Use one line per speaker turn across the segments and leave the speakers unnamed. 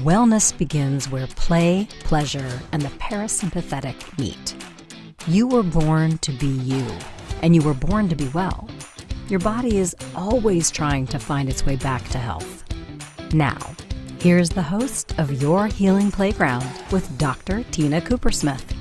Wellness begins where play, pleasure, and the parasympathetic meet. You were born to be you, and you were born to be well. Your body is always trying to find its way back to health. Now, here's the host of Your Healing Playground with Dr. Tina Coopersmith.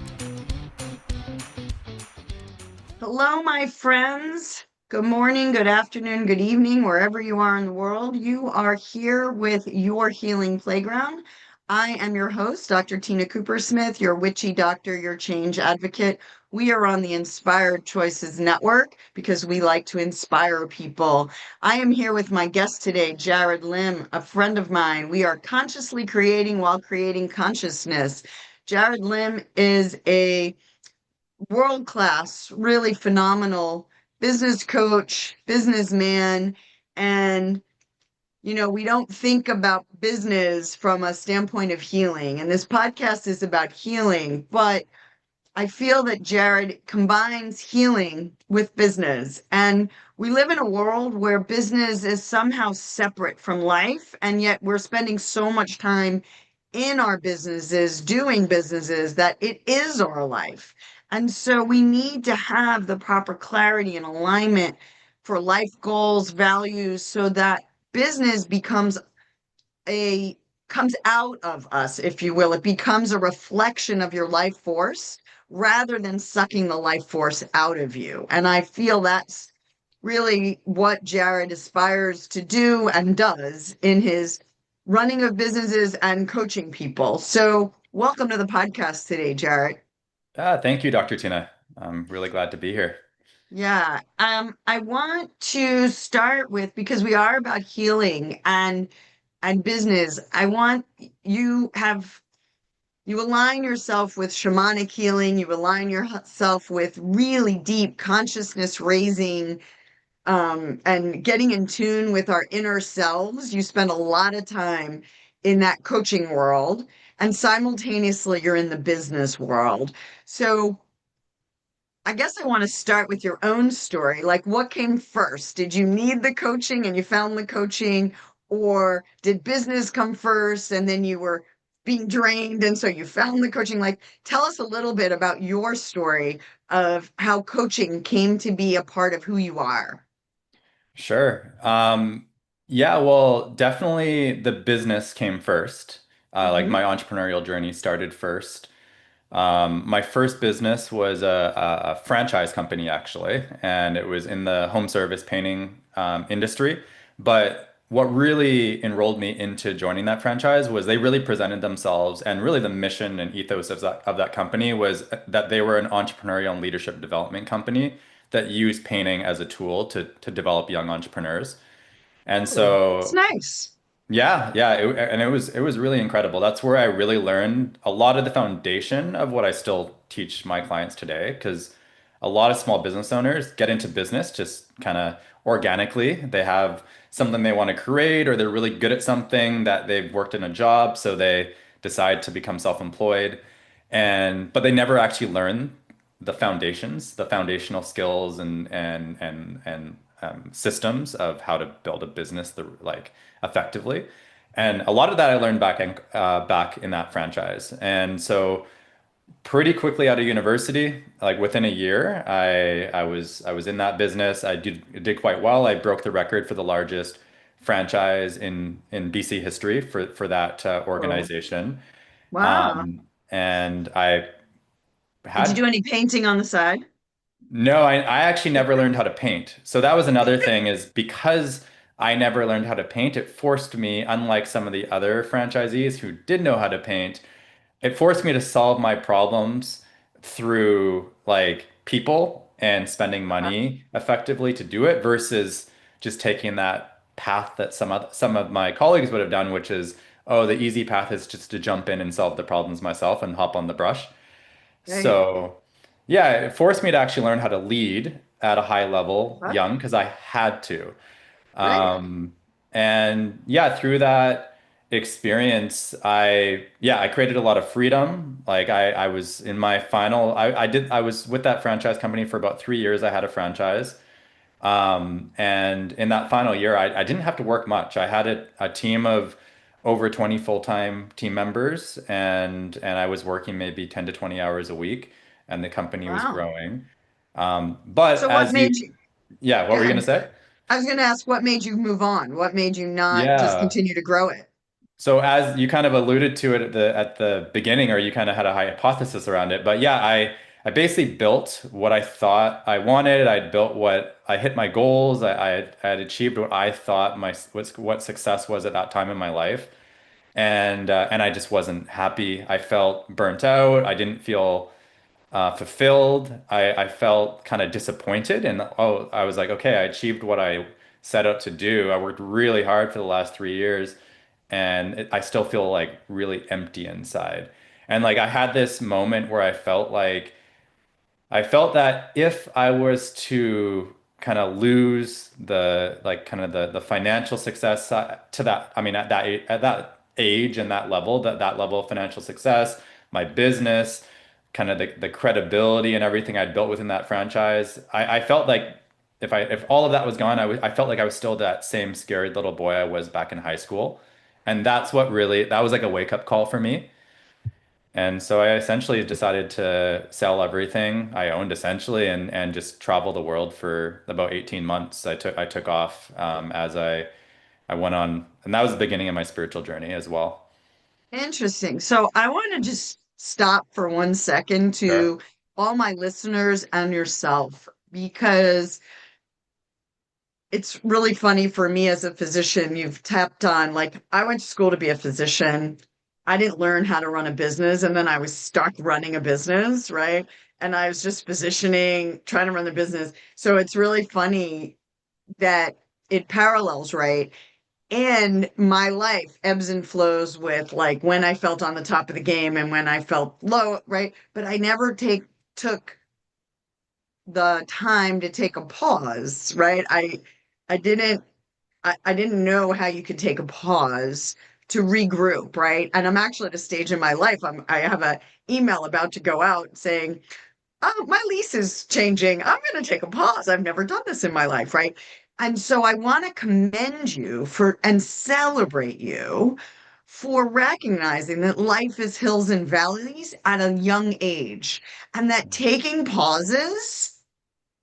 Hello, my friends. Good morning, good afternoon, good evening, wherever you are in the world. You are here with Your Healing Playground. I am your host, Dr. Tina Coopersmith, your witchy doctor, your change advocate. We are on the Inspired Choices Network because we like to inspire people. I am here with my guest today, Jared Lim, a friend of mine. We are consciously creating while creating consciousness. Jared Lim is a world-class, really phenomenal business coach, businessman, and we don't think about business from a standpoint of healing. And this podcast is about healing, but I feel that Jared combines healing with business. And we live in a world where business is somehow separate from life, and yet we're spending so much time in our businesses, doing businesses, that it is our life. And so we need to have the proper clarity and alignment for life goals, values, so that business comes out of us, if you will. It becomes a reflection of your life force rather than sucking the life force out of you. And I feel that's really what Jared aspires to do and does in his running of businesses and coaching people. So welcome to the podcast today, Jared.
Thank you, Dr. Tina. I'm really glad to be here.
Yeah. I want to start with, because we are about healing and business, I want you align yourself with shamanic healing, you align yourself with really deep consciousness raising, and getting in tune with our inner selves. You spend a lot of time in that coaching world, and simultaneously you're in the business world. So I guess I want to start with your own story. Like, what came first? Did you need the coaching and you found the coaching, or did business come first and then you were being drained and so you found the coaching? Like, tell us a little bit about your story of how coaching came to be a part of who you are.
Sure. Yeah, well, definitely the business came first. Like
Mm-hmm.
my entrepreneurial journey started first. My first business was a franchise company, actually, and it was in the home service painting industry. But what really enrolled me into joining that franchise was they really presented themselves, and really the mission and ethos of that company was that they were an entrepreneurial and leadership development company that used painting as a tool to develop young entrepreneurs. And
Oh, it's
so
nice.
yeah, and it was really incredible. That's where I really learned a lot of the foundation of what I still teach my clients today, because a lot of small business owners get into business just kind of organically. They have something they want to create, or they're really good at something that they've worked in a job, so they decide to become self-employed. But they never actually learn the foundations, the foundational skills and systems of how to build a business effectively. And a lot of that I learned back in that franchise. And so pretty quickly out of university, like within a year, I was in that business. I did quite well. I broke the record for the largest franchise in BC history for that
Oh,
organization.
wow.
And I
Did you
had
do any painting on the side?
No, I actually never learned how to paint. So that was another thing, is because I never learned how to paint, it forced me, unlike some of the other franchisees who did know how to paint, it forced me to solve my problems through like people and spending money effectively to do it, versus just taking that path that some of my colleagues would have done, which is, oh, the easy path is just to jump in and solve the problems myself and hop on the brush.
Right.
So, yeah, it forced me to actually learn how to lead at a high level
Huh?
young, because I had to.
Right.
Um, and yeah, through that experience, I created a lot of freedom. Like I was in my final, I was with that franchise company for about 3 years. I had a franchise. And in that final year, I didn't have to work much. I had a team of over 20 full-time team members, and I was working maybe 10 to 20 hours a week, and the company was
Wow.
growing. But
So what
as
made
you,
you,
yeah, what
go
were you
ahead.
gonna say?
I was going to ask what made you move on? What made you not just
Yeah.
continue to grow it?
So as you kind of alluded to it at the beginning, or you kind of had a hypothesis around it, but yeah, I basically built what I thought I wanted. I'd built what I hit my goals. I had achieved what I thought what success was at that time in my life, and I just wasn't happy. I felt burnt out. I didn't feel fulfilled. I felt kind of disappointed, and oh, I was like, okay, I achieved what I set out to do. I worked really hard for the last 3 years, and I still feel like really empty inside. And like I had this moment where I felt that if I was to kind of lose the like kind of the financial success to that, I mean at that age and that level, that level of financial success, my business, kind of the credibility and everything I'd built within that franchise, I felt like if all of that was gone, I felt like I was still that same scared little boy I was back in high school. And that's what really that was like a wake up call for me. And so I essentially decided to sell everything I owned essentially and just travel the world for about 18 months. I took off as I went on, and that was the beginning of my spiritual journey as well.
Interesting. So I want to just stop for 1 second
Sure.
to all my listeners and yourself, because it's really funny for me as a physician. You've tapped on, like, I went to school to be a physician. I didn't learn how to run a business, and then I was stuck running a business, right? And I was just positioning, trying to run the business. So it's really funny that it parallels, right? And my life ebbs and flows with, like, when I felt on the top of the game and when I felt low, right? But I never took the time to take a pause, right? I didn't I didn't know how you could take a pause to regroup, right? And I'm actually at a stage in my life. I have a email about to go out saying, "Oh, my lease is changing. I'm going to take a pause. I've never done this in my life," right? And so I want to commend you for and celebrate you for recognizing that life is hills and valleys at a young age, and that taking pauses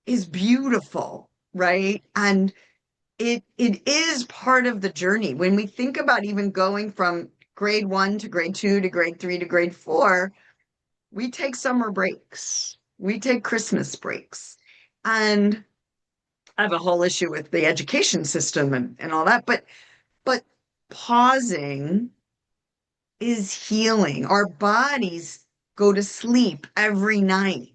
is beautiful, right? And it is part of the journey. When we think about even going from grade 1 to grade 2 to grade 3 to grade 4, we take summer breaks. We take Christmas breaks. And I have a whole issue with the education system and all that, but pausing is healing. Our bodies go to sleep every night.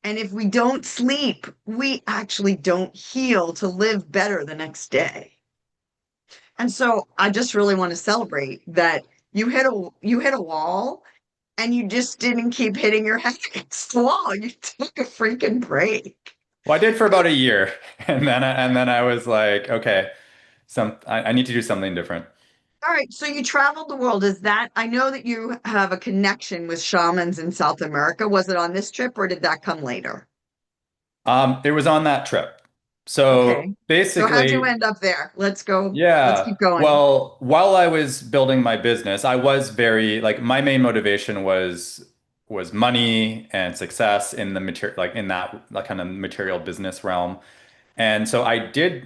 And if we don't sleep, we actually don't heal to live better the next day. And so I just really want to celebrate that you hit a wall and you just didn't keep hitting your head against the wall. You took a freaking break.
Well, I did for about a year, and then I was like, okay, I need to do something different.
All right, so you traveled the world. Is that, I know that you have a connection with shamans in South America. Was it on this trip or did that come later?
It was on that trip. So
Okay. So how'd you
basically,
end up there? Let's go. Let's
yeah.
keep going.
Well, while I was building my business, I was very like my main motivation was money and success in the material like in that like kind of material business realm. And so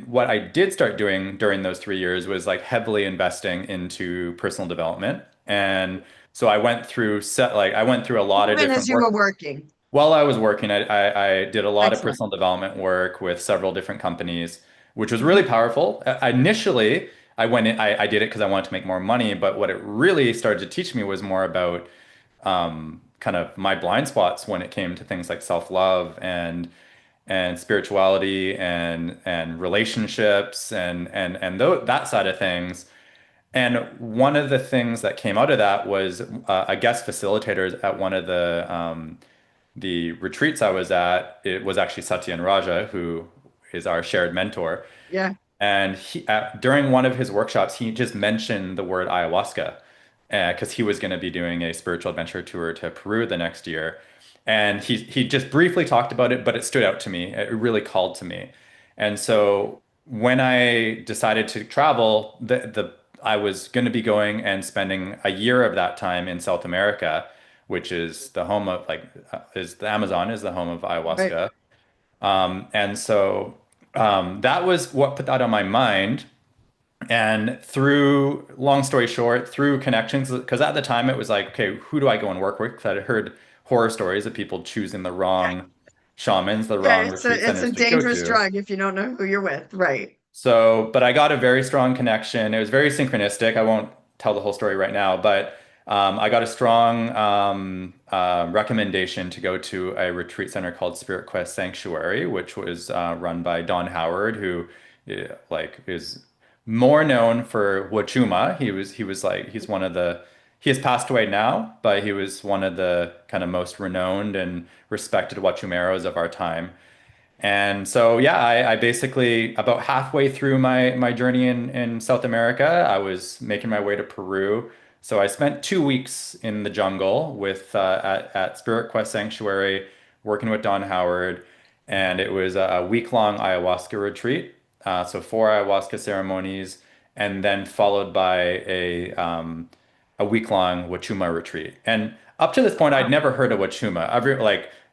what I did start doing during those 3 years was like heavily investing into personal development. And so I went through a lot of
Even as
different
you were
work.
working.
While I was working, I did a lot of
Excellent.
personal development work with several different companies, which was really
Mhm.
powerful. Initially, I went in, I did it because I wanted to make more money, but what it really started to teach me was more about kind of my blind spots when it came to things like self-love and spirituality and relationships and that side of things. And one of the things that came out of that was a guest facilitator at one of the retreats I was at. It was actually Satya and Raja, who is our shared mentor.
Yeah.
And during one of his workshops, he just mentioned the word ayahuasca because he was going to be doing a spiritual adventure tour to Peru the next year. And he just briefly talked about it, but it stood out to me. It really called to me. And so when I decided to travel, I was going to be going and spending a year of that time in South America, which is the home of is the Amazon is the home of
Right.
ayahuasca. And so that was what put that on my mind. And through, long story short, through connections, because at the time it was like, okay, who do I go and work with? Because I had heard horror stories of people choosing the wrong shamans, the
Okay,
wrong retreat
it's
centers
a
to go
dangerous
to.
drug if you don't know who you're with. Right.
So, but I got a very strong connection. It was very synchronistic. I won't tell the whole story right now, but I got a strong recommendation to go to a retreat center called Spirit Quest Sanctuary, which was run by Don Howard, who is more known for Wachuma. He was like he's one of the he has passed away now, but he was one of the kind of most renowned and respected Wachumeros of our time. And so, yeah, I basically, about halfway through my journey in South America, I was making my way to Peru. So I spent 2 weeks in the jungle at Spirit Quest Sanctuary, working with Don Howard, and it was a week-long ayahuasca retreat. So four ayahuasca ceremonies, and then followed by a week-long Wachuma retreat. And up to this point, I'd never heard of Wachuma.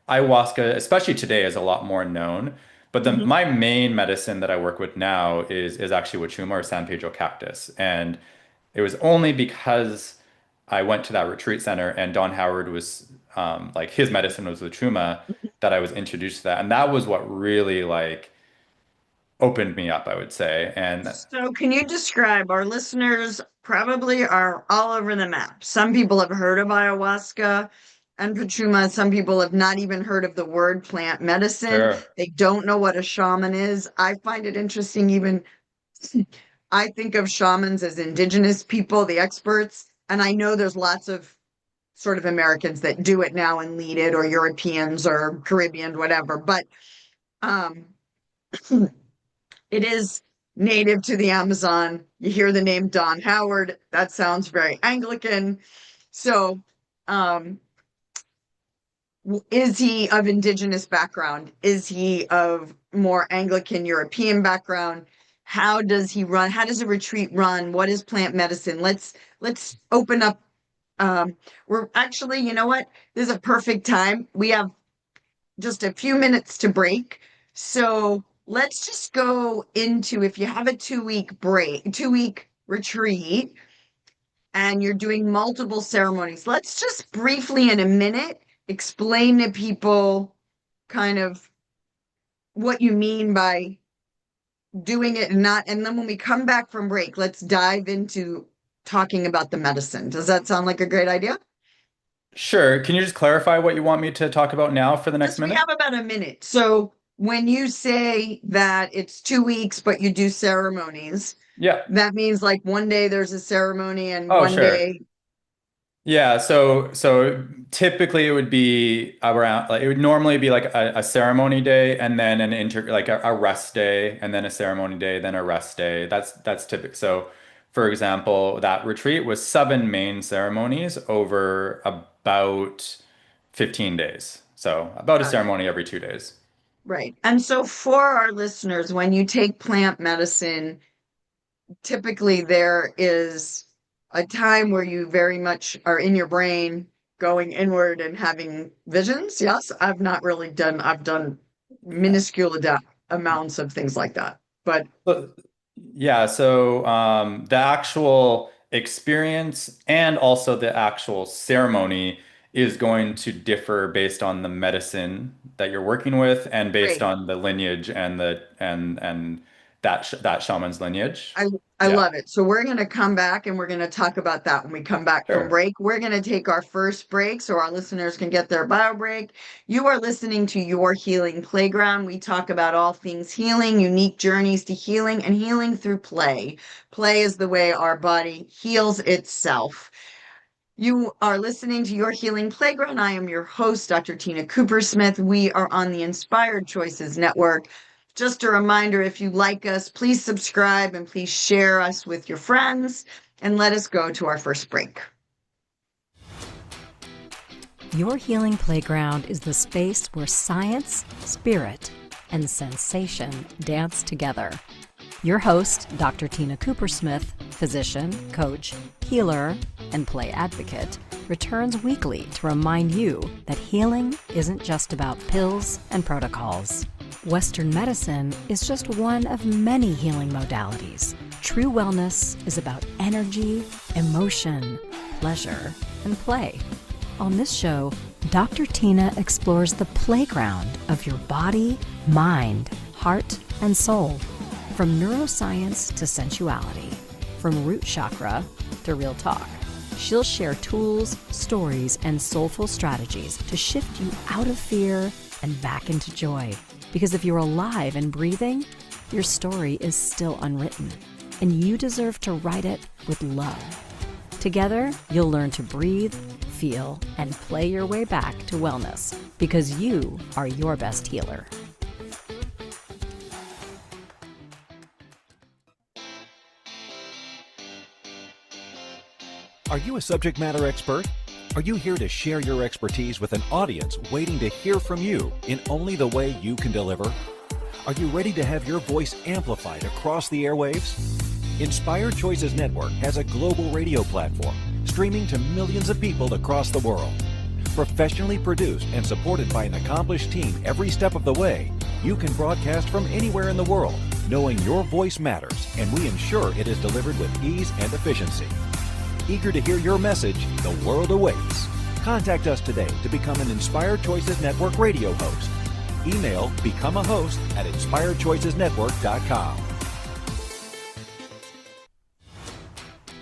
Ayahuasca, especially today, is a lot more known. But
Mhm.
my main medicine that I work with now is actually Wachuma or San Pedro cactus. And it was only because I went to that retreat center and Don Howard was like his medicine was Wachuma that I was introduced to that. And that was what really like opened me up, I would say. And
So, can you describe our listeners probably are all over the map? Some people have heard of ayahuasca and pachuma. Some people have not even heard of the word plant medicine.
sure,
They don't know what a shaman is. I find it interesting, even I think of shamans as indigenous people, the experts. And I know there's lots of sort of Americans that do it now and lead it, or Europeans or Caribbean, whatever. But um, it is native to the Amazon. You hear the name Don Howard. That sounds very Anglican. So, um, is he of indigenous background? Is he of more Anglican European background? How does he run? How does a retreat run? What is plant medicine? Let's open up. We're actually, you know what? This is a perfect time. We have just a few minutes to break. So let's just go into if you have a 2 week break, 2 week retreat, and you're doing multiple ceremonies, let's just briefly in a minute explain to people kind of what you mean by doing it and not. And then when we come back from break, let's dive into talking about the medicine. Does that sound like a great idea?
sure. Can you just clarify what you want me to talk about now for the next
Yes, we
minute?
have about a minute. So when you say that it's 2 weeks, but you do ceremonies,
Yeah.
that means like one day there's a ceremony and
Oh,
one
sure.
day,
Yeah, so typically it would be around like it would normally be like a ceremony day and then a rest day and then a ceremony day, then a rest day. That's typical. So for example, that retreat was 7 main ceremonies over about 15 days. So about a
got it.
ceremony every 2 days.
Right. And so for our listeners, when you take plant medicine, typically there is a time where you very much are in your brain going inward and having visions. Yes, I've done minuscule amounts of things like that. But
But yeah, so the actual experience and also the actual ceremony is going to differ based on the medicine that you're working with and based
great.
on the lineage and that shaman's lineage.
I I
Yeah,
love it. So we're going to come back and we're going to talk about that when we come back from
sure.
break. We're going to take our first break so our listeners can get their bio break. You are listening to Your Healing Playground. We talk about all things healing, unique journeys to healing, and healing through play. Play is the way our body heals itself. You are listening to Your Healing Playground. I am your host, Dr. Tina Coopersmith. We are on the Inspired Choices Network. Just a reminder, if you like us, please subscribe and please share us with your friends. And let us go to our first break.
Your Healing Playground is the space where science, spirit, and sensation dance together. Your host, Dr. Tina Coopersmith, physician, coach, healer, and play advocate, returns weekly to remind you that healing isn't just about pills and protocols. Western medicine is just one of many healing modalities. True wellness is about energy, emotion, pleasure, and play. On this show, Dr. Tina explores the playground of your body, mind, heart, and soul. From neuroscience to sensuality, from root chakra to real talk. She'll share tools, stories, and soulful strategies to shift you out of fear and back into joy. Because if you're alive and breathing, your story is still unwritten, and you deserve to write it with love. Together, you'll learn to breathe, feel, and play your way back to wellness, because you are your best healer.
Are you a subject matter expert? Are you here to share your expertise with an audience waiting to hear from you in only the way you can deliver? Are you ready to have your voice amplified across the airwaves? Inspired Choices Network has a global radio platform streaming to millions of people across the world. Professionally produced and supported by an accomplished team every step of the way, you can broadcast from anywhere in the world, knowing your voice matters, and we ensure it is delivered with ease and efficiency. Eager to hear your message, the world awaits. Contact us today to become an Inspired Choices Network radio host. Email become a host at inspiredchoicesnetwork.com.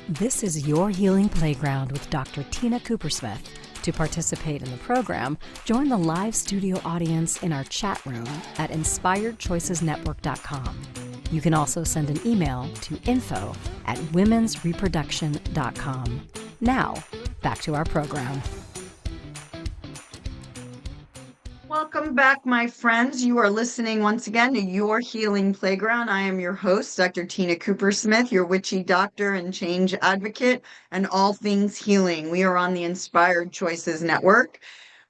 This is your healing playground with Dr. Tina Coopersmith. To participate in the program, join the live studio audience in our chat room at inspiredchoicesnetwork.com. You can also send an email to info@womensreproduction.com. Now, back to our program.
Welcome back, my friends. You are listening once again to Your Healing Playground. I am your host, Dr. Tina Coopersmith, your witchy doctor and change advocate, and all things healing. We are on the Inspired Choices Network.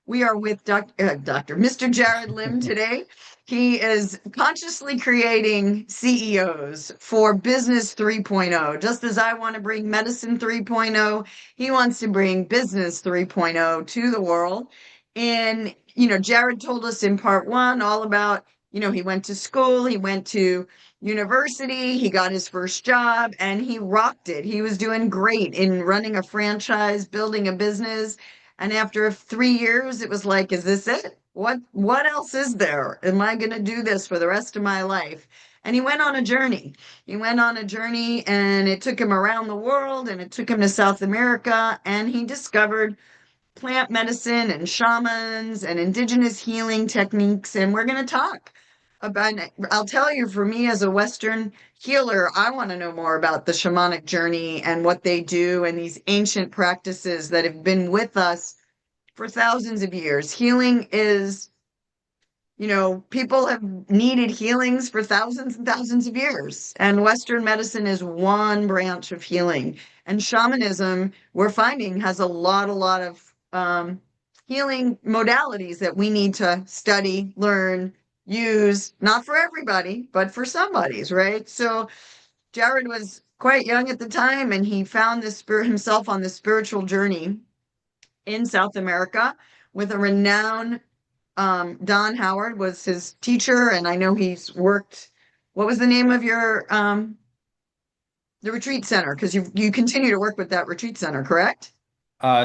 We are with Mr. Jared Lim today. He is consciously creating CEOs for Business 3.0. Just as I want to bring Medicine 3.0, he wants to bring Business 3.0 to the world. And, Jared told us in part one all about, he went to school, he went to university, he got his first job, and he rocked it. He was doing great in running a franchise, building a business. And after 3 years, it was like, is this it? What else is there? Am I going to do this for the rest of my life? And he went on a journey. He went on a journey, and it took him around the world, and it took him to South America, and he discovered plant medicine and shamans and indigenous healing techniques. And we're going to talk about it. I'll tell you, for me as a Western healer, I want to know more about the shamanic journey and what they do and these ancient practices that have been with us for thousands of years. Healing is, people have needed healings for thousands and thousands of years. And Western medicine is one branch of healing. And shamanism, we're finding, has a lot of healing modalities that we need to study, learn, use, not for everybody, but for somebody's, right? So Jared was quite young at the time, and he found himself on this spiritual journey in South America with a renowned, Don Howard was his teacher. And I know he's worked, what was the name of your, the retreat center? Because you continue to work with that retreat center, correct?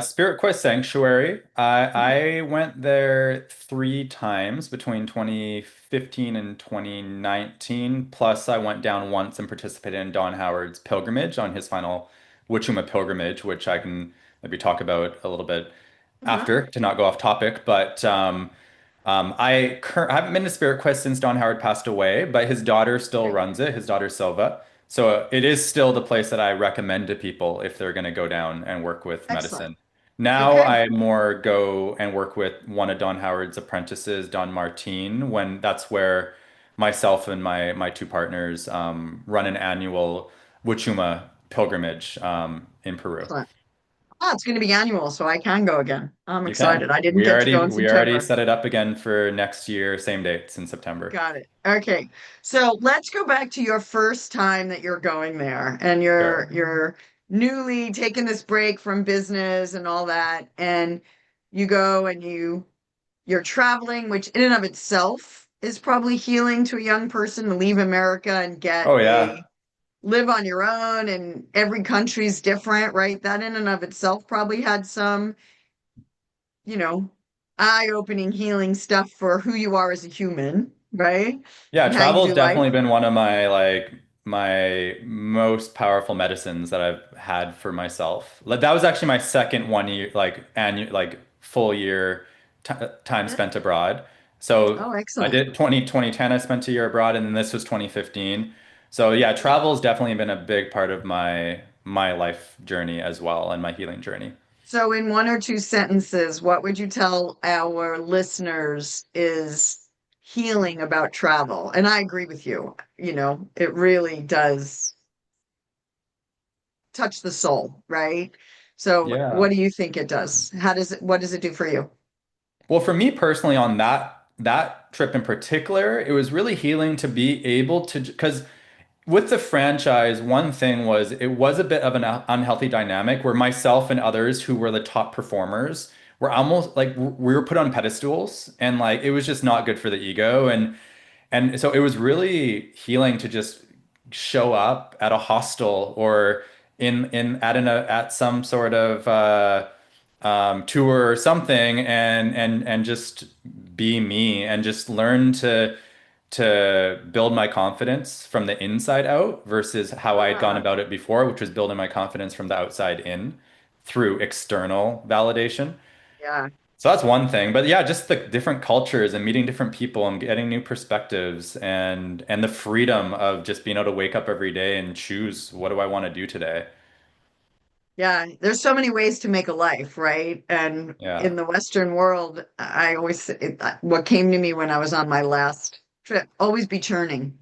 Spirit Quest Sanctuary. I went there 3 times between 2015 and 2019. Plus, I went down once and participated in Don Howard's pilgrimage on his final Wachuma pilgrimage, which I can maybe talk about a little bit after to not go off topic. But I haven't been to Spirit Quest since Don Howard passed away, but his daughter still runs it, his daughter Silva. So it is still the place that I recommend to people if they're going to go down and work with medicine. Now
Okay.
I more go and work with one of Don Howard's apprentices, Don Martin, when that's where myself and my 2 partners run an annual Wachuma pilgrimage in Peru.
Excellent. Oh, it's going to be annual, so I can go again. I'm
You can.
excited. I didn't
We
get to
already
go in
we already
September.
set it up again for next year, same dates in September.
Got it. Okay. So let's go back to your first time that you're going there and
Sure.
you're newly taking this break from business and all that. And you go and you're traveling, which in and of itself is probably healing to a young person to leave America and get
Oh
a
yeah.
live on your own, and every country's different, right? That in and of itself probably had some, you know, eye-opening healing stuff for who you are as a human, right?
Yeah,
And how you
travel has
do life.
definitely been one of my most powerful medicines that I've had for myself. Like that was actually my second 1 year like annual like full year t time
Yeah.
spent abroad. So
Oh,
I
excellent.
did 2010 I spent a year abroad and then this was 2015. So yeah, travel has definitely been a big part of my life journey as well and my healing journey.
So, in one or two sentences, what would you tell our listeners is healing about travel? And I agree with you. It really does touch the soul, right? So, what
Yeah.
do you think it does? What does it do for you?
Well, for me personally, on that trip in particular, it was really healing to be able to, because with the franchise, one thing was it was a bit of an unhealthy dynamic where myself and others who were the top performers were almost like we were put on pedestals, and like it was just not good for the ego, and so it was really healing to just show up at a hostel or at some sort of tour or something, and just be me and just learn to build my confidence from the inside out versus how I had gone
Ah,
about it before, which was building my confidence from the outside in through external validation.
yeah.
So that's one thing. But yeah, just the different cultures and meeting different people and getting new perspectives and the freedom of just being able to wake up every day and choose what do I want to do today.
Yeah, there's so many ways to make a life, right? And
Yeah.
in the Western world, I always, what came to me when I was on my last trip, always be churning,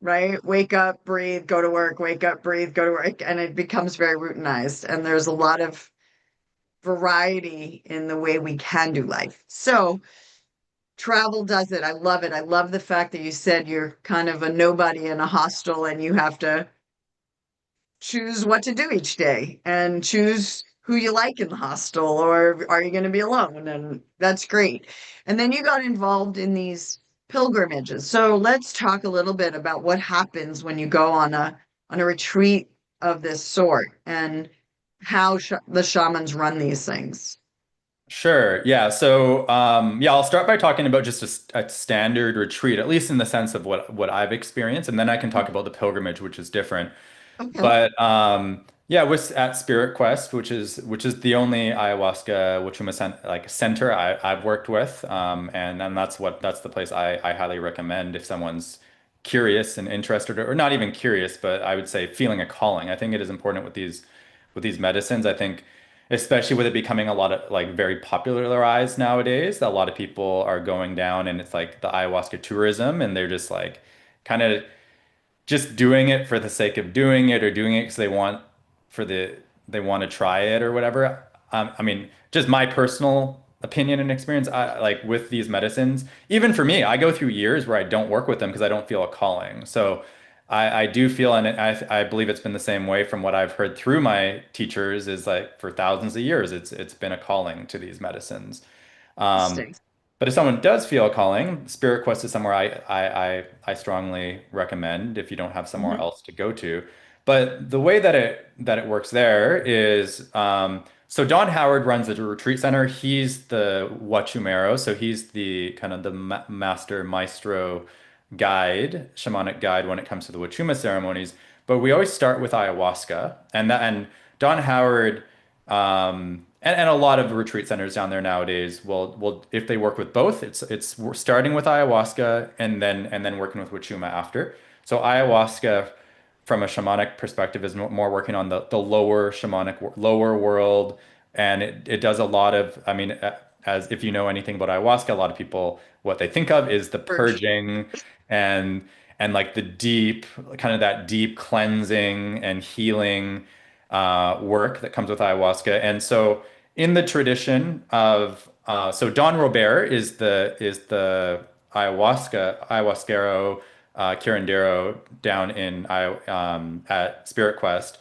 right? Wake up, breathe, go to work, wake up, breathe, go to work. And it becomes very routinized. And there's a lot of variety in the way we can do life. So travel does it. I love it. I love the fact that you said you're kind of a nobody in a hostel and you have to choose what to do each day and choose who you like in the hostel, or are you going to be alone? And that's great. And then you got involved in these pilgrimages. So let's talk a little bit about what happens when you go on a retreat of this sort and how the shamans run these things.
Sure. Yeah. So, yeah, I'll start by talking about just a standard retreat, at least in the sense of what I've experienced, and then I can talk about the pilgrimage, which is different.
Okay.
But yeah, was at Spirit Quest, which is the only ayahuasca Wachuma center I've worked with, and that's the place I highly recommend if someone's curious and interested, or not even curious, but I would say feeling a calling. I think it is important with these medicines. I think especially with it becoming a lot of like very popularized nowadays, that a lot of people are going down and it's like the ayahuasca tourism, and they're just like kind of just doing it for the sake of doing it or doing it because they want to try it or whatever. I mean, just my personal opinion and experience, I like with these medicines, even for me, I go through years where I don't work with them because I don't feel a calling. So I do feel, and I believe it's been the same way from what I've heard through my teachers, is like for thousands of years, it's been a calling to these medicines. Um,
Interesting.
but if someone does feel a calling, Spirit Quest is somewhere I strongly recommend if you don't have somewhere
Mhm.
else to go to. But the way that it works there is so Don Howard runs the retreat center. He's the Huachumero, so he's the kind of the master maestro guide, shamanic guide when it comes to the Wachuma ceremonies. But we always start with ayahuasca, and Don Howard and a lot of retreat centers down there nowadays will if they work with both, it's we're starting with ayahuasca and then working with Wachuma after. So ayahuasca from a shamanic perspective is more working on the lower shamanic lower world, and it does a lot of, I mean, as if you know anything about ayahuasca, a lot of people what they think of is the
Purge.
purging and like the deep kind of that deep cleansing and healing, work that comes with ayahuasca. And so in the tradition of so Don Robert is the ayahuasquero curandero down in at Spirit Quest,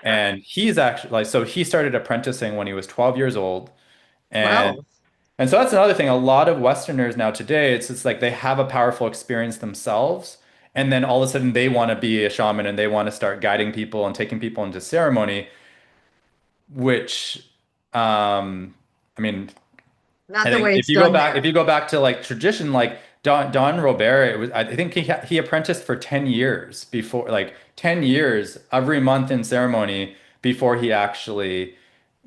and he's actually like so he started apprenticing when he was 12 years old, and
Wow.
and so that's another thing. A lot of Westerners now today, it's like they have a powerful experience themselves, and then all of a sudden they want to be a shaman and they want to start guiding people and taking people into ceremony, which I mean,
Not
I
the
think
way it's done there.
if you go back to like tradition, like Don Robert, it was I think he apprenticed for 10 years before, like 10 years every month in ceremony before he actually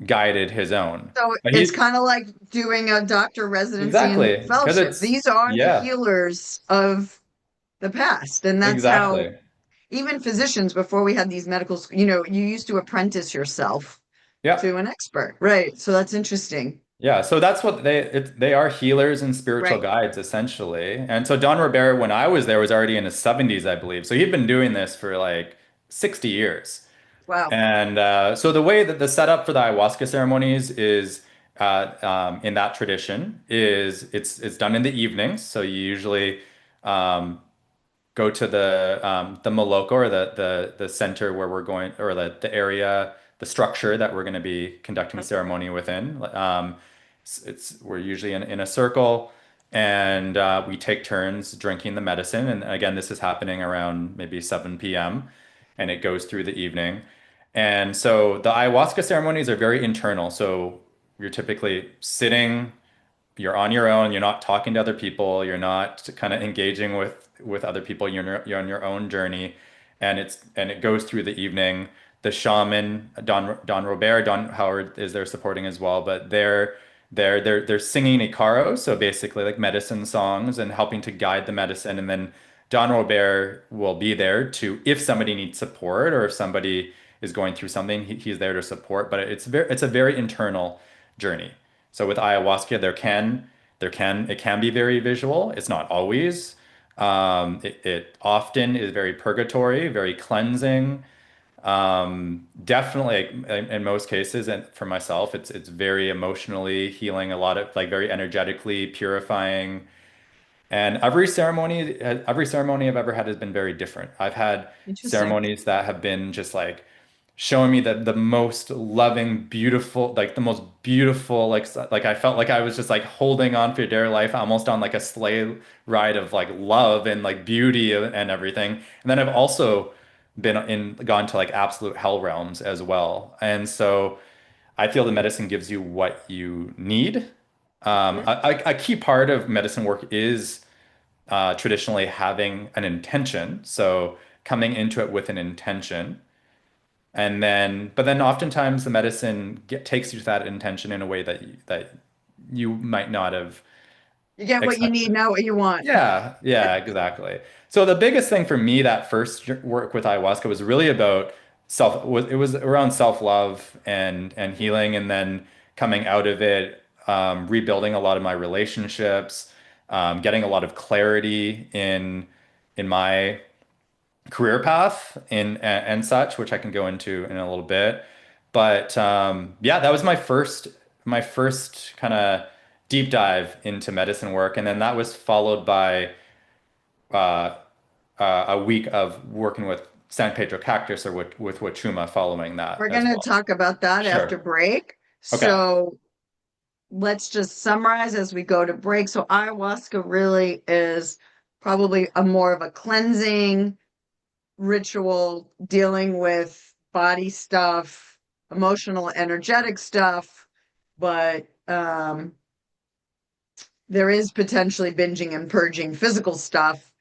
guided his own.
So
But
it's
he
kind of like doing a doctor residency and
exactly because
fellowship.
it's
These are the
yeah,
healers of the past. And that's how
exactly.
even physicians, before we had these medical, you used to apprentice yourself
Yeah.
to an expert. Right. So that's interesting.
Yeah, so that's what they are, healers and spiritual
Right.
guides essentially. And so Don Robert, when I was there, was already in his 70s, I believe. So he'd been doing this for like 60 years.
Wow.
And so the way that the setup for the ayahuasca ceremonies is in that tradition is it's done in the evenings. So you usually um, go to the Moloko or the center where we're going or the area, the structure that we're going to be conducting ceremony within. It's we're usually in a circle and we take turns drinking the medicine. And again, this is happening around maybe 7 p.m. and it goes through the evening. And so the ayahuasca ceremonies are very internal. So you're typically sitting, you're on your own, you're not talking to other people, you're not kind of engaging with other people, you're on your own journey, and it goes through the evening. The shaman Don Robert, Don Howard is there supporting as well, but they're singing ikaro, so basically like medicine songs and helping to guide the medicine, and then Don Robert will be there to if somebody needs support or if somebody is going through something, he's there to support, but it's a very internal journey. So with ayahuasca, it can be very visual. It's not always. It often is very purgatory, very cleansing. Definitely in most cases, and for myself, it's very emotionally healing, a lot of like very energetically purifying. And every ceremony I've ever had has been very different. I've had
Interesting.
ceremonies that have been just like showing me the most loving, beautiful, like the most beautiful, like I felt like I was just like holding on for dear life, almost on like a sleigh ride of like love and like beauty and everything. And then I've also gone to like absolute hell realms as well. And so I feel the medicine gives you what you need.
Mhm.
A key part of medicine work is traditionally having an intention. So coming into it with an intention. But then oftentimes the medicine takes you to that intention in a way that you might not have
You get what you need,
expected.
not what you want.
Yeah, yeah, exactly. So the biggest thing for me that first work with ayahuasca was really about it was around self-love and healing, and then coming out of it, rebuilding a lot of my relationships, getting a lot of clarity in my career path and such, which I can go into in a little bit. But yeah, that was my first kind of deep dive into medicine work, and then that was followed by uh, a week of working with San Pedro cactus or with Wachuma following that
We're
as
going to
well.
talk about that after
Sure.
break.
Okay.
So let's just summarize as we go to break. So ayahuasca really is probably a more of a cleansing ritual dealing with body stuff, emotional, energetic stuff, but there is potentially binging and purging physical stuff,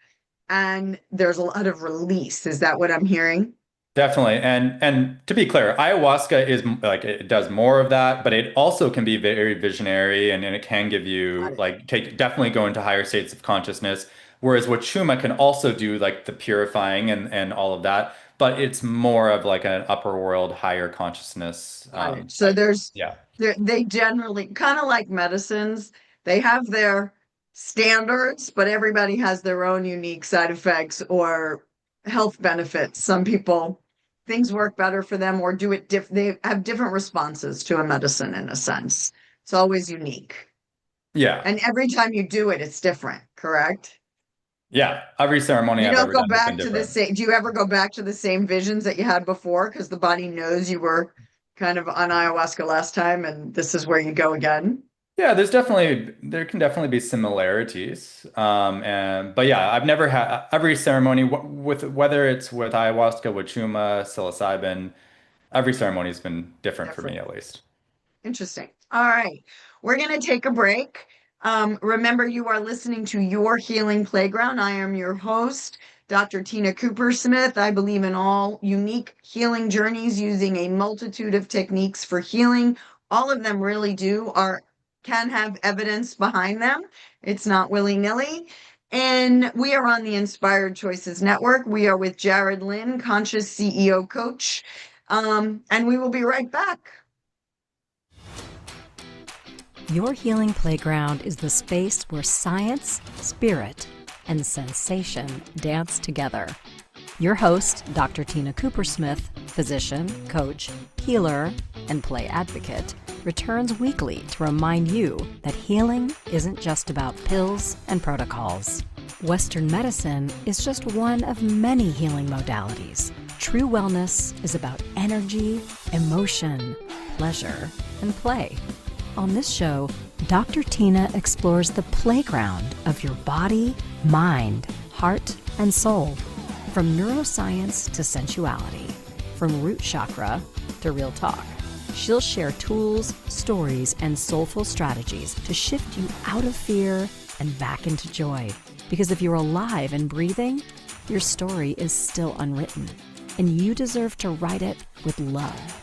and there's a lot of release. Is that what I'm hearing?
Definitely. And to be clear, ayahuasca is like it does more of that, but it also can be very visionary and it can give
Got
you
it.
like definitely go into higher states of consciousness. Whereas what Chuma can also do like the purifying and all of that, but it's more of like an upper world, higher consciousness
Got it. So
type.
there's
Yeah.
they generally kind of like medicines. They have their standards, but everybody has their own unique side effects or health benefits. Some people things work better for them or do it they have different responses to a medicine in a sense. It's always unique.
Yeah.
And every time you do it, it's different, correct?
Yeah. Every ceremony
You
I've
don't
ever
go
done has been
back to the
different.
same, do you ever go back to the same visions that you had before? Because the body knows you were kind of on ayahuasca last time and this is where you go again.
Yeah, there can definitely be similarities. But yeah, I've never had every ceremony with whether it's with ayahuasca, wachuma, psilocybin, every ceremony has been different for me
Different.
at least.
Interesting. All right. We're going to take a break. Remember, you are listening to Your Healing Playground. I am your host, Dr. Tina Coopersmith. I believe in all unique healing journeys using a multitude of techniques for healing. All of them really can have evidence behind them. It's not willy-nilly. And we are on the Inspired Choices Network. We are with Jared Lynn, Conscious CEO Coach. And we will be right back.
Your Healing Playground is the space where science, spirit, and sensation dance together. Your host, Dr. Tina Coopersmith, physician, coach, healer, and play advocate, returns weekly to remind you that healing isn't just about pills and protocols. Western medicine is just one of many healing modalities. True wellness is about energy, emotion, pleasure, and play. On this show, Dr. Tina explores the playground of your body, mind, heart, and soul. From neuroscience to sensuality, from root chakra to real talk. She'll share tools, stories, and soulful strategies to shift you out of fear and back into joy. Because if you're alive and breathing, your story is still unwritten, and you deserve to write it with love.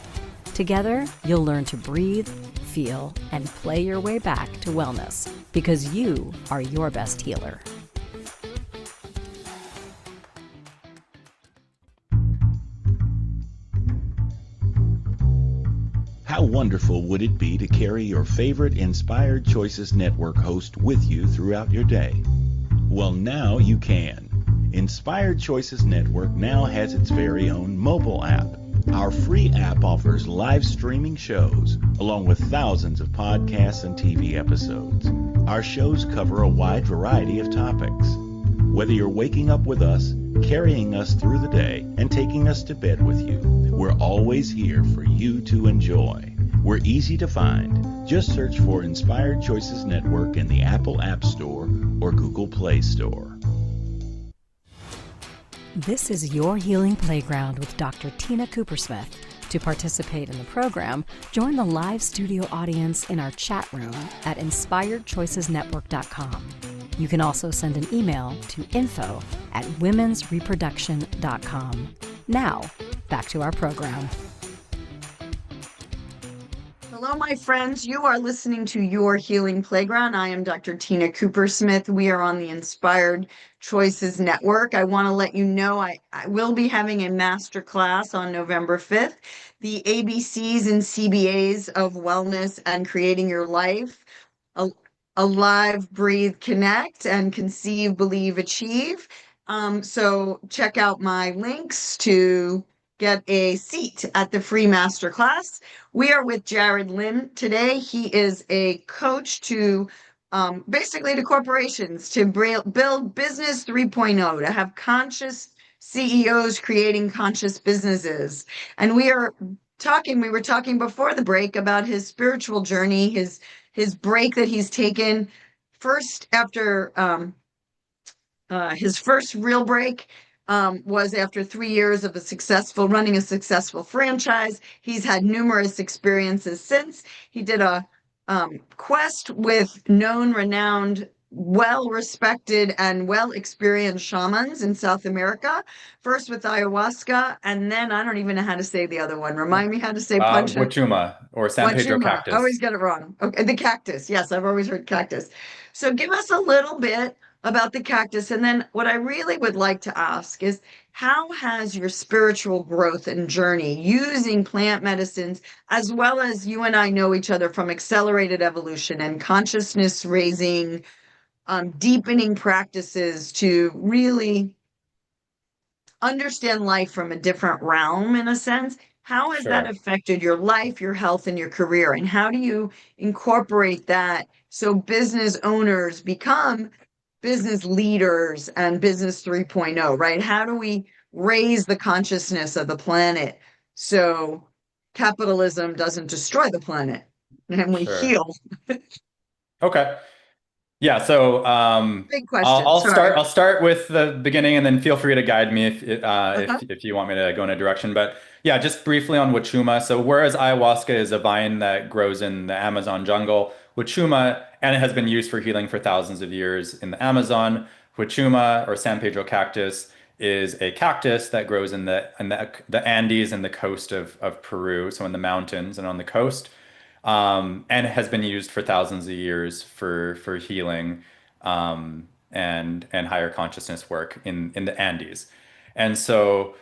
Together, you'll learn to breathe, feel, and play your way back to wellness because you are your best healer.
How wonderful would it be to carry your favorite Inspired Choices Network host with you throughout your day? Well, now you can. Inspired Choices Network now has its very own mobile app. Our free app offers live streaming shows, along with thousands of podcasts and TV episodes. Our shows cover a wide variety of topics. Whether you're waking up with us, carrying us through the day, and taking us to bed with you, we're always here for you to enjoy. We're easy to find. Just search for Inspired Choices Network in the Apple App Store or Google Play Store.
This is Your Healing Playground with Dr. Tina Coopersmith. To participate in the program, join the live studio audience in our chat room at inspiredchoicesnetwork.com. You can also send an email to info@womensreproduction.com. Now, back to our program.
Hello, my friends. You are listening to Your Healing Playground. I am Dr. Tina Coopersmith. We are on the Inspired Choices Network. I want to let you know I will be having a master class on November 5th, the ABCs and CBAs of wellness and creating your life. Alive, breathe, connect, and conceive, believe, achieve. So check out my links to get a seat at the free masterclass. We are with Jared Lynn today. He is a coach to basically to corporations to build business 3.0, to have conscious CEOs creating conscious businesses. And we were talking before the break about his spiritual journey, his break that he's taken first after his first real break was after 3 years of running a successful franchise. He's had numerous experiences since. He did a quest with known, renowned, well-respected, and well-experienced shamans in South America, first with ayahuasca, and then I don't even know how to say the other one. Remind me how to say punch.
Wachuma or San Pedro
Wachuma. I always
cactus.
get it wrong. Okay, the cactus. Yes, I've always heard cactus. So give us a little bit about the cactus. And then what I really would like to ask is, how has your spiritual growth and journey using plant medicines, as well as you and I know each other from accelerated evolution and consciousness raising, deepening practices to really understand life from a different realm in a sense. How has that
Sure.
affected your life, your health, and your career? And how do you incorporate that so business owners become business leaders and business 3.0, right? How do we raise the consciousness of the planet so capitalism doesn't destroy the planet and we
Sure.
heal?
Okay. Yeah, so
Big question.
I'll
Sorry.
start with the beginning, and then feel free to guide me
Uh-huh.
if you want me to go in a direction. But yeah, just briefly on Wachuma. So whereas ayahuasca is a vine that grows in the Amazon jungle, Wachuma, and it has been used for healing for thousands of years in the Amazon, Wachuma or San Pedro cactus is a cactus that grows in the Andes and the coast of Peru, so in the mountains and on the coast, and it has been used for thousands of years for healing, and higher consciousness work in the Andes. And so,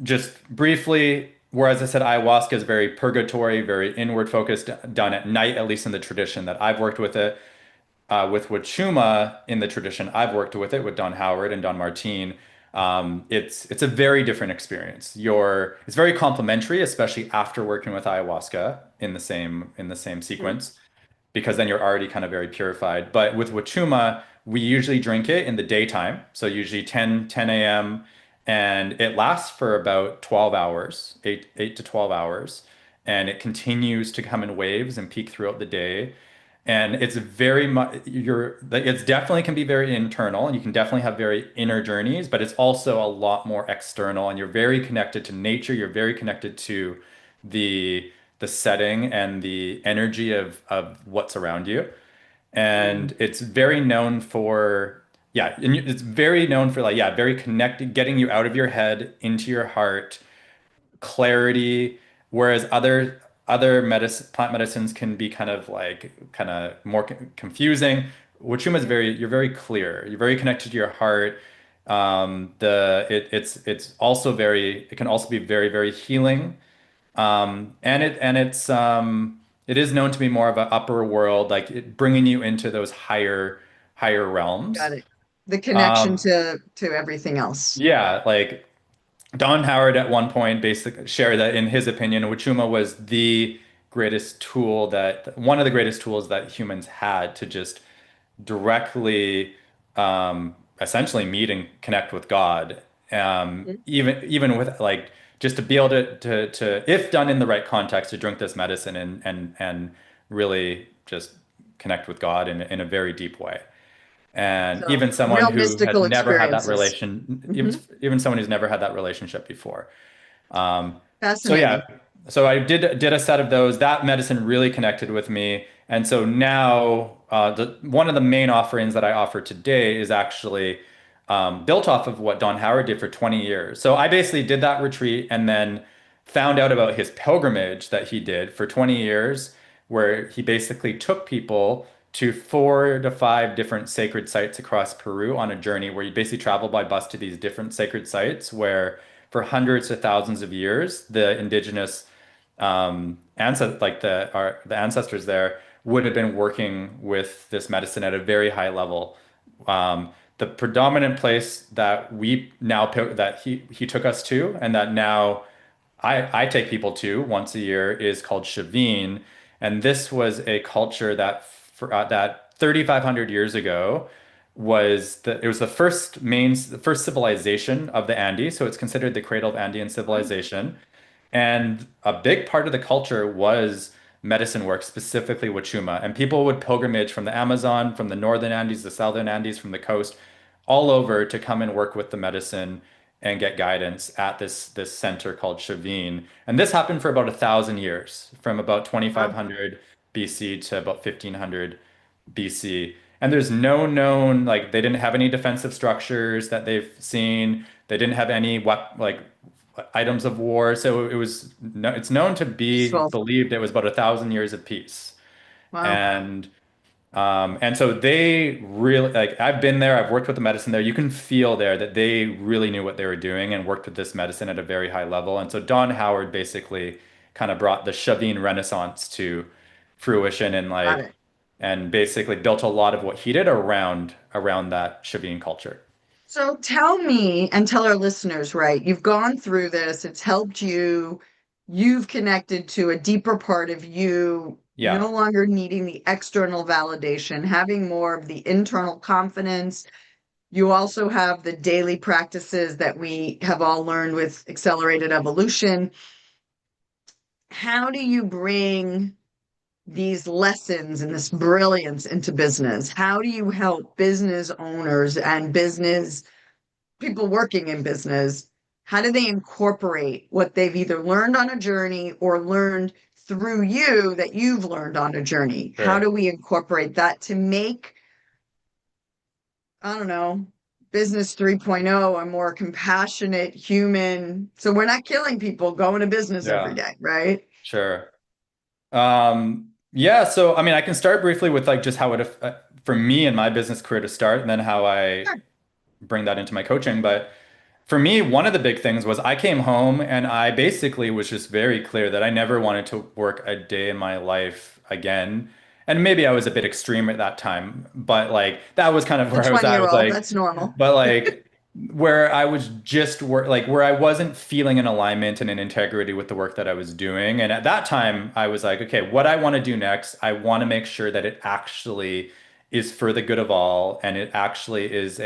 just briefly, whereas I said ayahuasca is very purgatory, very inward focused, done at night, at least in the tradition that I've worked with it. With Wachuma, in the tradition I've worked with it with Don Howard and Don Martin, it's a very different experience. It's very complementary, especially after working with ayahuasca in the same
Mhm.
sequence, because then you're already kind of very purified. But with Wachuma, we usually drink it in the daytime, so usually 10 a.m., and it lasts for about 12 hours, 8 to 12 hours, and it continues to come in waves and peak throughout the day. And it's very much it's definitely can be very internal, and you can definitely have very inner journeys, but it's also a lot more external, and you're very connected to nature, you're very connected to the the setting and the energy of what's around you.
Mm.
And it's very known for, yeah, and it's very known for, like, yeah, very connected, getting you out of your head into your heart, clarity, whereas other plant medicines can be kind of more confusing. Wachuma is you're very clear. You're very connected to your heart. It's also it can also be very, very healing. It is known to be more of an upper world, like bringing you into those higher realms.
Got it. The connection
Um,
to everything else.
yeah, like Don Howard at one point basically shared that in his opinion, Wachuma was one of the greatest tools that humans had to just directly, essentially meet and connect with God.
Mhm.
Even with, like, just to be able to, if done in the right context, to drink this medicine and really just connect with God in a very deep way. And
So
even someone
real
who had
mystical
never had that
experiences.
relation,
Hmm.
even someone who's never had that relationship before. So yeah,
Fascinating.
so I did a set of those. That medicine really connected with me, and so now one of the main offerings that I offer today is actually built off of what Don Howard did for 20 years. So I basically did that retreat and then found out about his pilgrimage that he did for 20 years, where he basically took people to 4 to 5 different sacred sites across Peru on a journey where you basically travel by bus to these different sacred sites where for hundreds to thousands of years, the indigenous the ancestors there would have been working with this medicine at a very high level. The predominant place that he took us to, and that now I take people to once a year, is called Shavine, and this was a culture that 3,500 years ago it was the first civilization of the Andes, so it's considered the cradle of Andean
Wow.
civilization. And a big part of the culture was medicine work, specifically Wachuma. And people would pilgrimage from the Amazon, from the northern Andes, the southern Andes, from the coast, all over to come and work with the medicine and get guidance at this center called Shavine. And this happened for about 1,000 years, from about
Wow.
2,500 BC to about 1,500 BC. And there's no known, like, they didn't have any defensive structures that they've seen. They didn't have any items of war. So it's known to be
Peaceful.
believed it was about 1,000 years of peace.
Wow.
And and so they really, like, I've been there, I've worked with the medicine there. You can feel there that they really knew what they were doing and worked with this medicine at a very high level. And so Don Howard basically kind of brought the Shavine Renaissance to fruition,
Got it.
and basically built a lot of what he did around that Shavine culture.
So tell me and tell our listeners, right? You've gone through this, it's helped you, you've connected to a deeper part of you,
Yeah,
no longer needing the external validation, having more of the internal confidence. You also have the daily practices that we have all learned with accelerated evolution. How do you bring these lessons and this brilliance into business? How do you help business owners and business people working in business? How do they incorporate what they've either learned on a journey or learned through you that you've learned on a journey? How
sure.
do we incorporate that to make, I don't know, business 3.0 a more compassionate human? So we're not killing people going to business every
Yeah,
day, right?
sure. Yeah, so I mean, I can start briefly with like just how it for me and my business career to start, and then how I
Sure.
bring that into my coaching. But for me, one of the big things was I came home and I basically was just very clear that I never wanted to work a day in my life again. And maybe I was a bit extreme at that time, but like that was kind of
The
where I was at. I
20-year
was
old,
like,
that's normal.
but like where I was just work like where I wasn't feeling an alignment and an integrity with the work that I was doing. And at that time, I was like, okay, what I want to do next, I want to make sure that it actually is for the good of all, and it actually is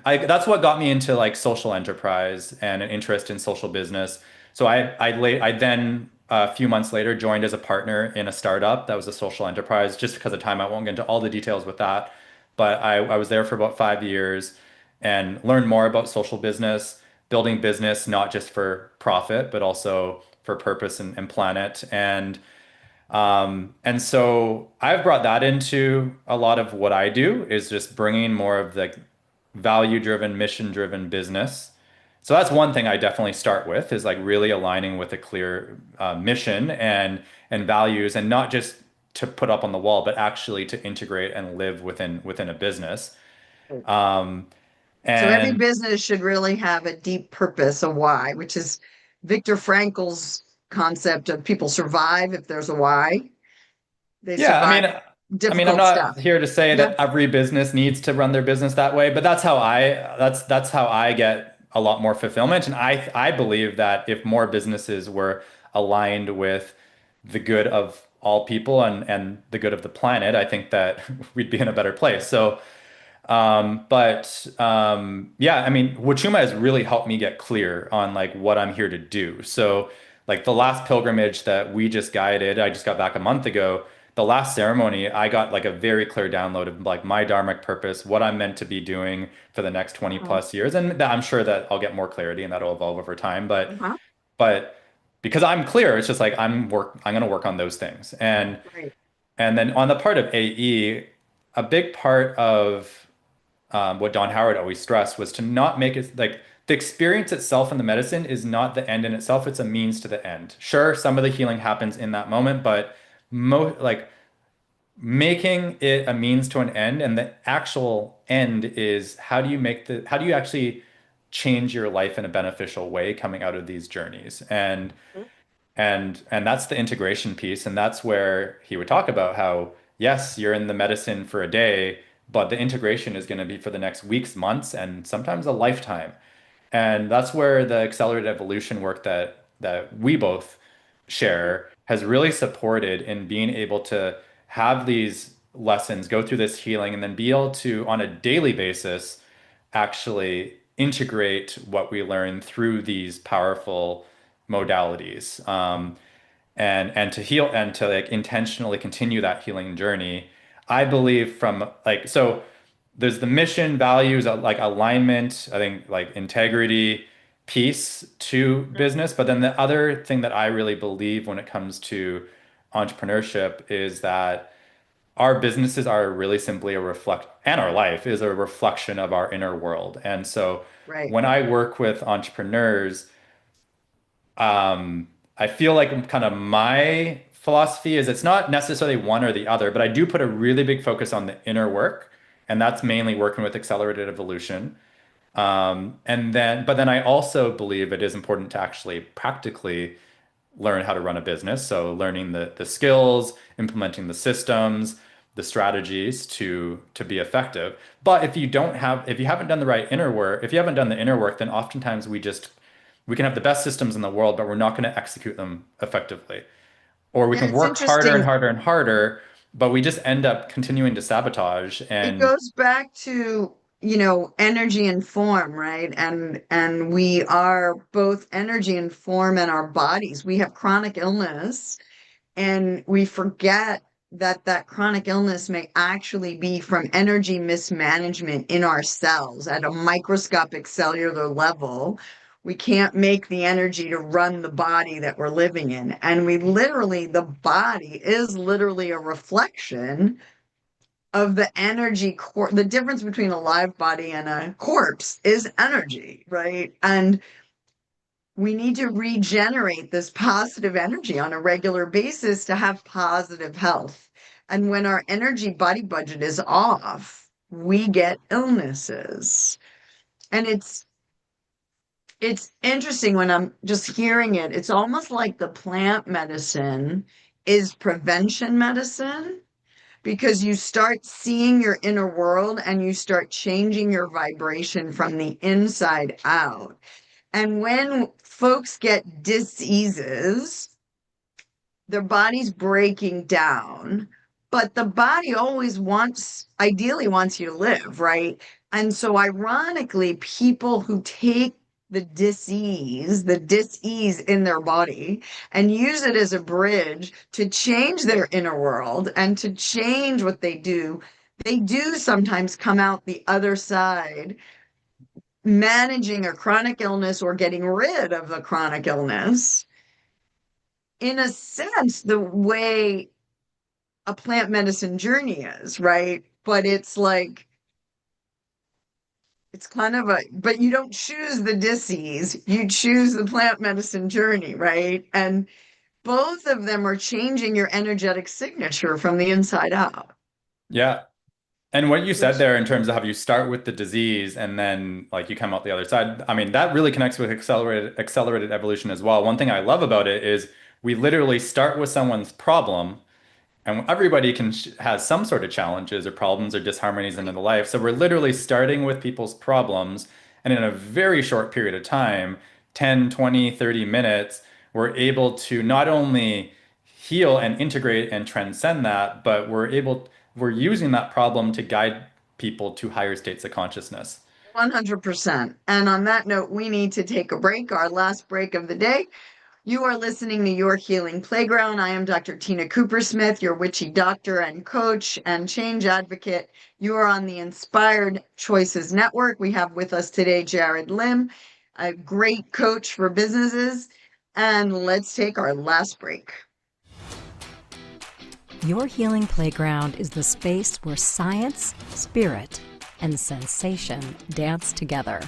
that's what got me into like social enterprise and an interest in social business. So I then a few months later joined as a partner in a startup that was a social enterprise. Just because of time, I won't get into all the details with that, but I was there for about 5 years and learned more about social business, building business not just for profit but also for purpose and planet. And so I've brought that into a lot of what I do, is just bringing more of the value-driven, mission-driven business. So that's one thing I definitely start with, is like really aligning with a clear mission and values, and not just to put up on the wall, but actually to integrate and live within a business. Um,
So every
and
business should really have a deep purpose, a why, which is Viktor Frankl's concept of people survive if there's a why. They
Yeah,
survive
I mean, I'm
difficult stuff.
not here to say
Yeah.
that every business needs to run their business that way, but that's how I get a lot more fulfillment. And I believe that if more businesses were aligned with the good of all people and the good of the planet, I think that we'd be in a better place. So yeah, I mean, Wachuma has really helped me get clear on like what I'm here to do. So like the last pilgrimage that we just guided, I just got back a month ago. The last ceremony, I got like a very clear download of like my dharmic purpose, what I'm meant to be doing for the next 20
Oh,
plus years. And I'm sure that I'll get more clarity and that'll evolve over time.
uh-huh.
But because I'm clear, it's just like I'm gonna work on those things.
Right.
And then on the part of AE, a big part of what Don Howard always stressed was to not make it like the experience itself in the medicine is not the end in itself. It's a means to the end. Sure, some of the healing happens in that moment, but like making it a means to an end, and the actual end is how do you actually change your life in a beneficial way coming out of these journeys. And that's the integration piece. And that's where he would talk about how, yes, you're in the medicine for a day, but the integration is going to be for the next weeks, months, and sometimes a lifetime. And that's where the accelerated evolution work that we both share has really supported in being able to have these lessons, go through this healing, and then be able to, on a daily basis, actually integrate what we learn through these powerful modalities. And to heal and to like intentionally continue that healing journey. I believe from like so there's the mission values like alignment, I think like integrity piece to business, but then the other thing that I really believe when it comes to entrepreneurship is that our businesses are really simply a reflect, and our life is a reflection of our inner world. And so
Right.
when I work with entrepreneurs, I feel like kind of my philosophy is it's not necessarily one or the other, but I do put a really big focus on the inner work, and that's mainly working with accelerated evolution. But then I also believe it is important to actually practically learn how to run a business. So learning the skills, implementing the systems, the strategies to be effective. But if you haven't done the right inner work, if you haven't done the inner work, then oftentimes we can have the best systems in the world, but we're not going to execute them effectively. Or we
Yeah,
can
it's
work harder and
interesting.
harder and harder, but we just end up continuing to sabotage.
It
And
goes back to, energy and form, right? And we are both energy and form in our bodies. We have chronic illness, and we forget that that chronic illness may actually be from energy mismanagement in our cells at a microscopic cellular level. We can't make the energy to run the body that we're living in. And the body is literally a reflection of the the difference between a live body and a corpse is energy, right? And we need to regenerate this positive energy on a regular basis to have positive health. And when our energy body budget is off, we get illnesses. And it's interesting when I'm just hearing it. It's almost like the plant medicine is prevention medicine, because you start seeing your inner world and you start changing your vibration from the inside out. And when folks get diseases, their body's breaking down, but the body ideally wants you to live, right? And so ironically, people who take the dis-ease in their body and use it as a bridge to change their inner world and to change what they do sometimes come out the other side managing a chronic illness or getting rid of the chronic illness, in a sense, the way a plant medicine journey is, right? But it's like, it's kind of but you don't choose the disease, you choose the plant medicine journey, right? And both of them are changing your energetic signature from the inside out.
yeah. And what you said
Which
there in terms of how you start with the disease and then like you come out the other side, I mean, that really connects with accelerated evolution as well. One thing I love about it is we literally start with someone's problem, and everybody has some sort of challenges or problems or disharmonies in their life. So we're literally starting with people's problems, and in a very short period of time, 10, 20, 30 minutes, we're able to not only heal and integrate and transcend that, but we're using that problem to guide people to higher states of consciousness.
100%. And on that note, we need to take a break, our last break of the day. You are listening to Your Healing Playground. I am Dr. Tina Coopersmith, your witchy doctor and coach and change advocate. You are on the Inspired Choices Network. We have with us today Jared Lim, a great coach for businesses. And let's take our last break.
Your Healing Playground is the space where science, spirit, and sensation dance together.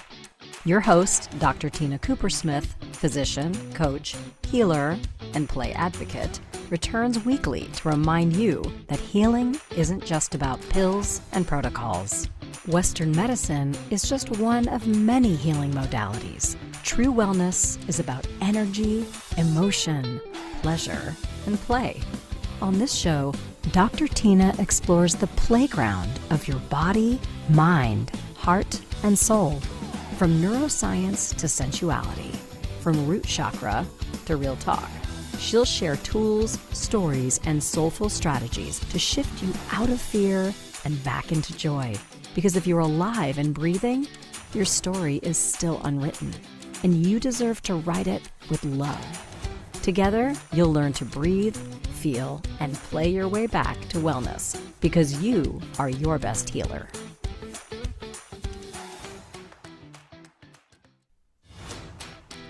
Your host, Dr. Tina Coopersmith, physician, coach, healer, and play advocate, returns weekly to remind you that healing isn't just about pills and protocols. Western medicine is just one of many healing modalities. True wellness is about energy, emotion, pleasure, and play. On this show, Dr. Tina explores the playground of your body, mind, heart, and soul. From neuroscience to sensuality, from root chakra to real talk, she'll share tools, stories, and soulful strategies to shift you out of fear and back into joy. Because if you're alive and breathing, your story is still unwritten, and you deserve to write it with love. Together, you'll learn to breathe, feel, and play your way back to wellness, because you are your best healer.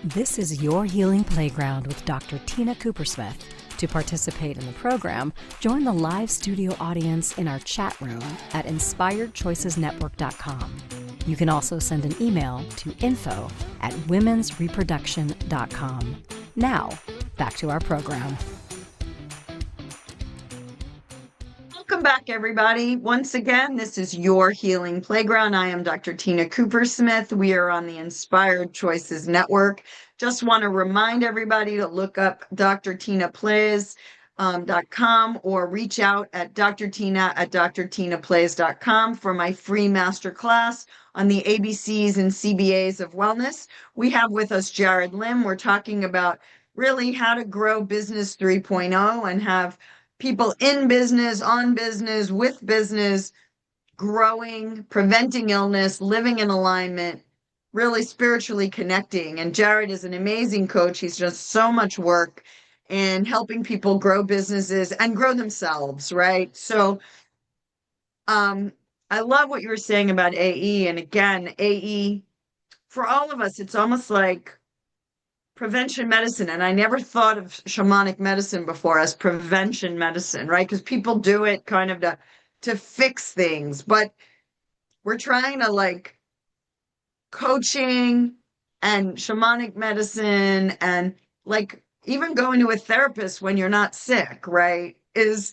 This is Your Healing Playground with Dr. Tina Coopersmith. To participate in the program, join the live studio audience in our chat room at inspiredchoicesnetwork.com. You can also send an email to info@womensreproduction.com. Now, back to our program.
Welcome back, everybody. Once again, this is Your Healing Playground. I am Dr. Tina Coopersmith. We are on the Inspired Choices Network. Just want to remind everybody to look up Dr. Tina Plays playful.play.womensreproduction.cominfo.com, or reach out at Dr. Tina at drtinaplays.com for my free masterclass on the ABCs and CBAs of wellness. We have with us Jared Lim. We're talking about really how to grow business 3.0 and have people in business, on business, with business, growing, preventing illness, living in alignment, really spiritually connecting. And Jared is an amazing coach. He's done so much work in helping people grow businesses and grow themselves, right? So I love what you were saying about AE. And again, AE, for all of us, it's almost like prevention medicine. And I never thought of shamanic medicine before as prevention medicine, right? Because people do it kind of to fix things, but we're trying to like coaching and shamanic medicine and like even going to a therapist when you're not sick, right? It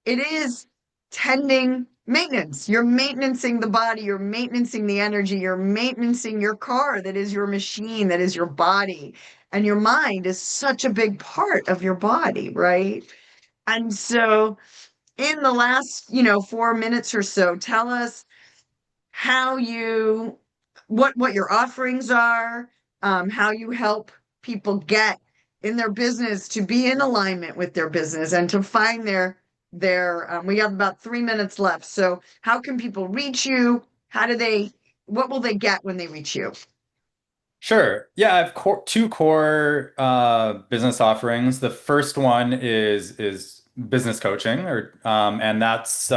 is tending maintenance. You're maintaining the body, you're maintaining the energy, you're maintaining your car that is your machine, that is your body. And your mind is such a big part of your body, right? And so in the last, 4 minutes or so, tell us how you, what your offerings are, how you help people get in their business to be in alignment with their business and to find we have about 3 minutes left. So how can people reach you? What will they get when they reach you?
Sure. Yeah, I have two core business offerings. The first one is business coaching, and that's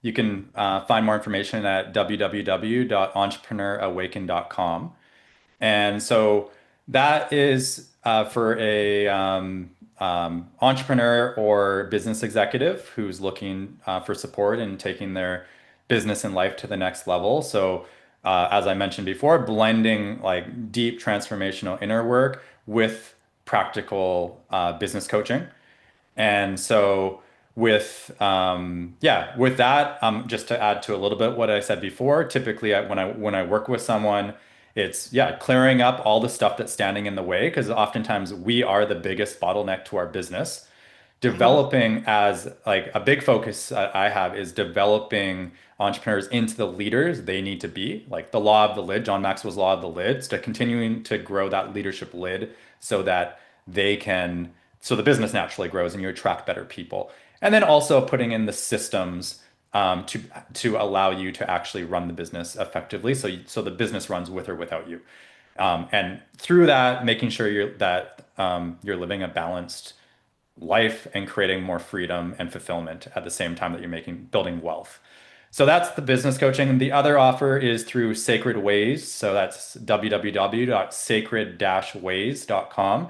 you can find more information at www.entrepreneurawaken.com. And so that is for a entrepreneur or business executive who's looking for support in taking their business and life to the next level. So as I mentioned before, blending like deep transformational inner work with practical business coaching. And so with that, just to add to a little bit what I said before, typically when I work with someone, it's clearing up all the stuff that's standing in the way, because oftentimes we are the biggest bottleneck to our business. Developing as like a big focus I have is developing entrepreneurs into the leaders they need to be, like the law of the lid, John Maxwell's law of the lids, to continuing to grow that leadership lid so that so the business naturally grows and you attract better people. And then also putting in the systems to allow you to actually run the business effectively, so the business runs with or without you. And through that, making sure you're living a balanced life and creating more freedom and fulfillment at the same time that you're building wealth. So that's the business coaching. The other offer is through Sacred Ways. So that's www.sacred-ways.com.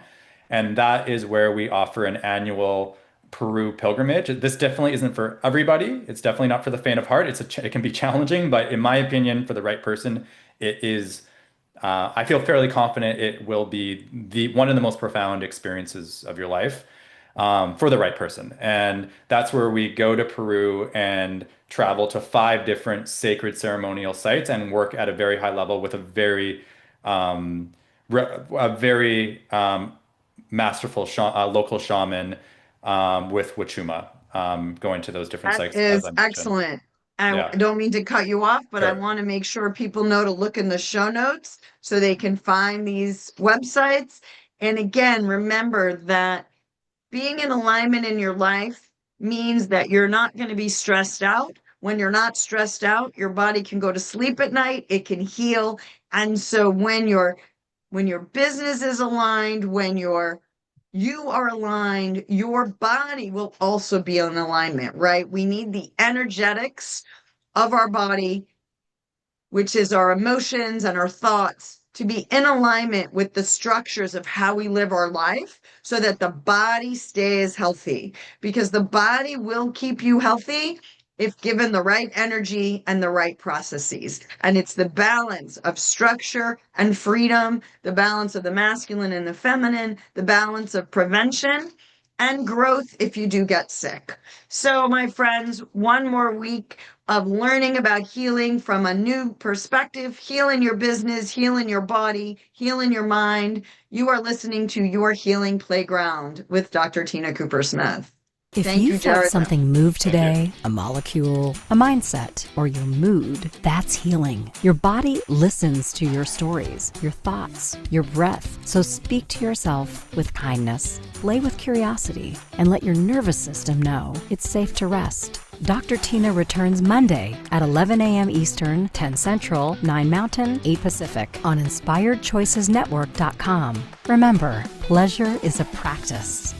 And that is where we offer an annual Peru pilgrimage. This definitely isn't for everybody. It's definitely not for the faint of heart. It can be challenging, but in my opinion, for the right person, it is. I feel fairly confident it will be one of the most profound experiences of your life for the right person. And that's where we go to Peru and travel to 5 different sacred ceremonial sites and work at a very high level with a very masterful local shaman with Wachuma, going to those different sites.
That is excellent. I don't mean to cut you off, but I want to make sure people know to look in the show notes so they can find these websites. And again, remember that being in alignment in your life means that you're not going to be stressed out. When you're not stressed out, your body can go to sleep at night, it can heal. And so when your business is aligned, when you are aligned, your body will also be in alignment, right? We need the energetics of our body, which is our emotions and our thoughts, to be in alignment with the structures of how we live our life so that the body stays healthy, because the body will keep you healthy if given the right energy and the right processes. And it's the balance of structure and freedom, the balance of the masculine and the feminine, the balance of prevention and growth if you do get sick. So, my friends, one more week of learning about healing from a new perspective, healing your business, healing your body, healing your mind. You are listening to Your Healing Playground with Dr. Tina Coopersmith.
If
Thank
you
you,
felt
Jared.
something move today, a molecule, a mindset, or your mood, that's healing. Your body listens to your stories, your thoughts, your breath. So speak to yourself with kindness, play with curiosity, and let your nervous system know it's safe to rest. Dr. Tina returns Monday at 11 a.m. Eastern, 10 Central, 9 Mountain, 8 Pacific on InspiredChoicesNetwork.com. Remember, pleasure is a practice.